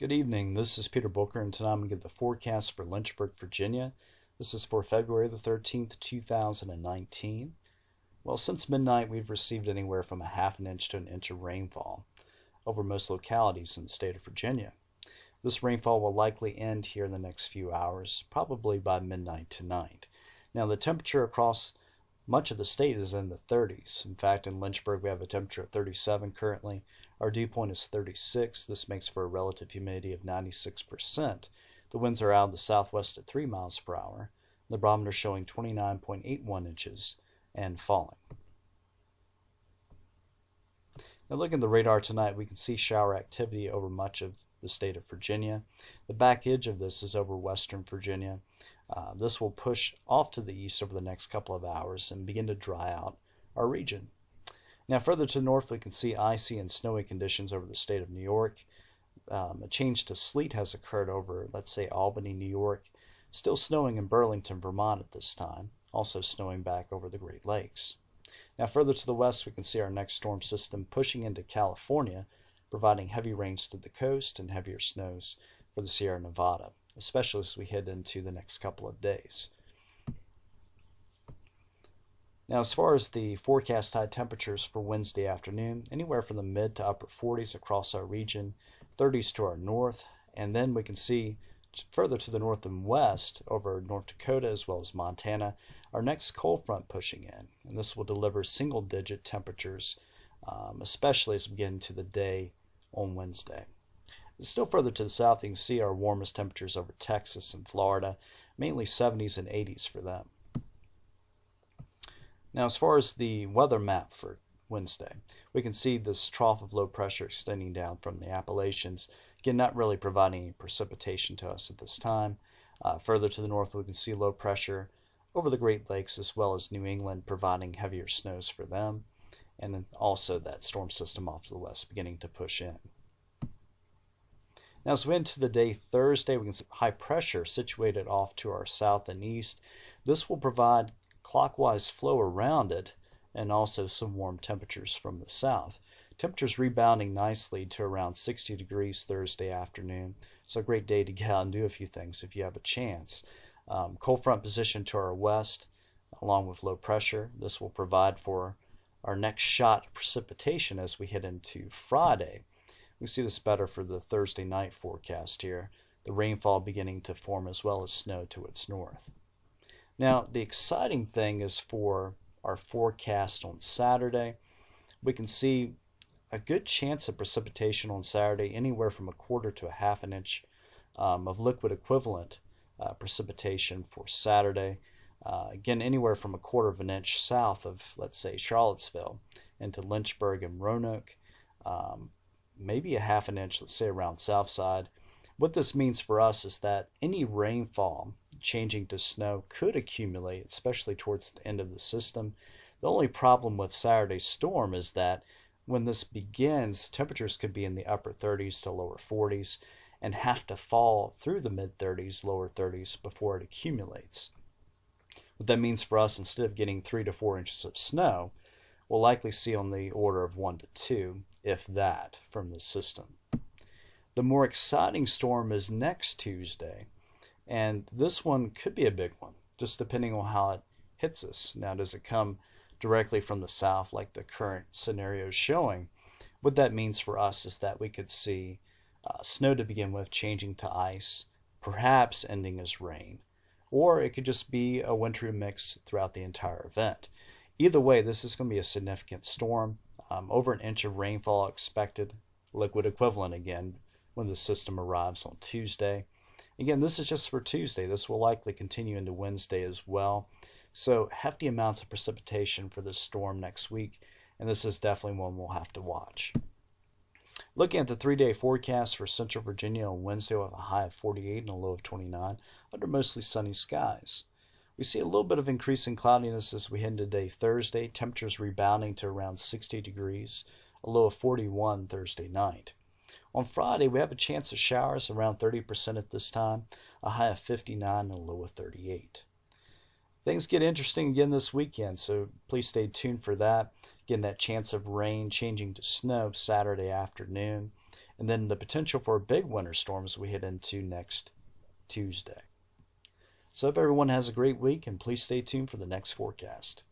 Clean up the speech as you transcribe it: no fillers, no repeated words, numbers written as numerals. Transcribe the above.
Good evening. This is Peter Booker, and tonight I'm going to give the forecast for Lynchburg, Virginia. This is for February the 13th, 2019. Well, since midnight, we've received anywhere from a half an inch to an inch of rainfall over most localities in the state of Virginia. This rainfall will likely end here in the next few hours, probably by midnight tonight. Now, the temperature across much of the state is in the 30s. In fact, in Lynchburg, we have a temperature of 37 currently. Our dew point is 36. This makes for a relative humidity of 96%. The winds are out of the southwest at 3 miles per hour. The barometer showing 29.81 inches and falling. Now, looking at the radar tonight, we can see shower activity over much of the state of Virginia. The back edge of this is over western Virginia. This will push off to the east over the next couple of hours and begin to dry out our region. Now, further to the north, we can see icy and snowy conditions over the state of New York. A change to sleet has occurred over, let's say, Albany, New York. Still snowing in Burlington, Vermont at this time. Also snowing back over the Great Lakes. Now, further to the west, we can see our next storm system pushing into California, providing heavy rains to the coast and heavier snows for the Sierra Nevada, especially as we head into the next couple of days. Now, as far as the forecast high temperatures for Wednesday afternoon, anywhere from the mid to upper 40s across our region, 30s to our north, and then we can see further to the north and west over North Dakota as well as Montana, our next cold front pushing in, and this will deliver single-digit temperatures, especially as we get into the day on Wednesday. Still further to the south, you can see our warmest temperatures over Texas and Florida, mainly 70s and 80s for them. Now, as far as the weather map for Wednesday, we can see this trough of low pressure extending down from the Appalachians, again, not really providing any precipitation to us at this time. Further to the north, we can see low pressure over the Great Lakes as well as New England, providing heavier snows for them, and then also that storm system off to the west beginning to push in. Now, as we enter the day Thursday, we can see high pressure situated off to our south and east. This will provide clockwise flow around it and also some warm temperatures from the south. Temperatures rebounding nicely to around 60 degrees Thursday afternoon. So a great day to get out and do a few things if you have a chance. Cold front position to our west along with low pressure. This will provide for our next shot of precipitation as we head into Friday. We see this better for the Thursday night forecast here. The rainfall beginning to form as well as snow to its north. Now, the exciting thing is for our forecast on Saturday. We can see a good chance of precipitation on Saturday, anywhere from a quarter to a half an inch of liquid equivalent precipitation for Saturday. Again, anywhere from a quarter of an inch south of, let's say, Charlottesville into Lynchburg and Roanoke. Maybe a half an inch, let's say, around Southside. What this means for us is that any rainfall changing to snow could accumulate, especially towards the end of the system. The only problem with Saturday's storm is that when this begins, temperatures could be in the upper 30s to lower 40s and have to fall through the mid 30s, lower 30s before it accumulates. What that means for us, instead of getting 3 to 4 inches of snow, we'll likely see on the order of 1 to 2, if that, from the system. The more exciting storm is next Tuesday, and this one could be a big one, just depending on how it hits us. Now, does it come directly from the south like the current scenario is showing? What that means for us is that we could see snow to begin with changing to ice, perhaps ending as rain, or it could just be a wintry mix throughout the entire event. Either way, this is going to be a significant storm. Over an inch of rainfall expected, liquid equivalent again, when the system arrives on Tuesday. Again, this is just for Tuesday. This will likely continue into Wednesday as well. So hefty amounts of precipitation for this storm next week, and this is definitely one we'll have to watch. Looking at the 3-day forecast for Central Virginia on Wednesday, we'll have a high of 48 and a low of 29 under mostly sunny skies. We see a little bit of increasing cloudiness as we head into day Thursday. Temperatures rebounding to around 60 degrees, a low of 41 Thursday night. On Friday, we have a chance of showers around 30% at this time, a high of 59 and a low of 38. Things get interesting again this weekend, so please stay tuned for that. Again, that chance of rain changing to snow Saturday afternoon. and then the potential for a big winter storm as we head into next Tuesday. So I hope everyone has a great week, and please stay tuned for the next forecast.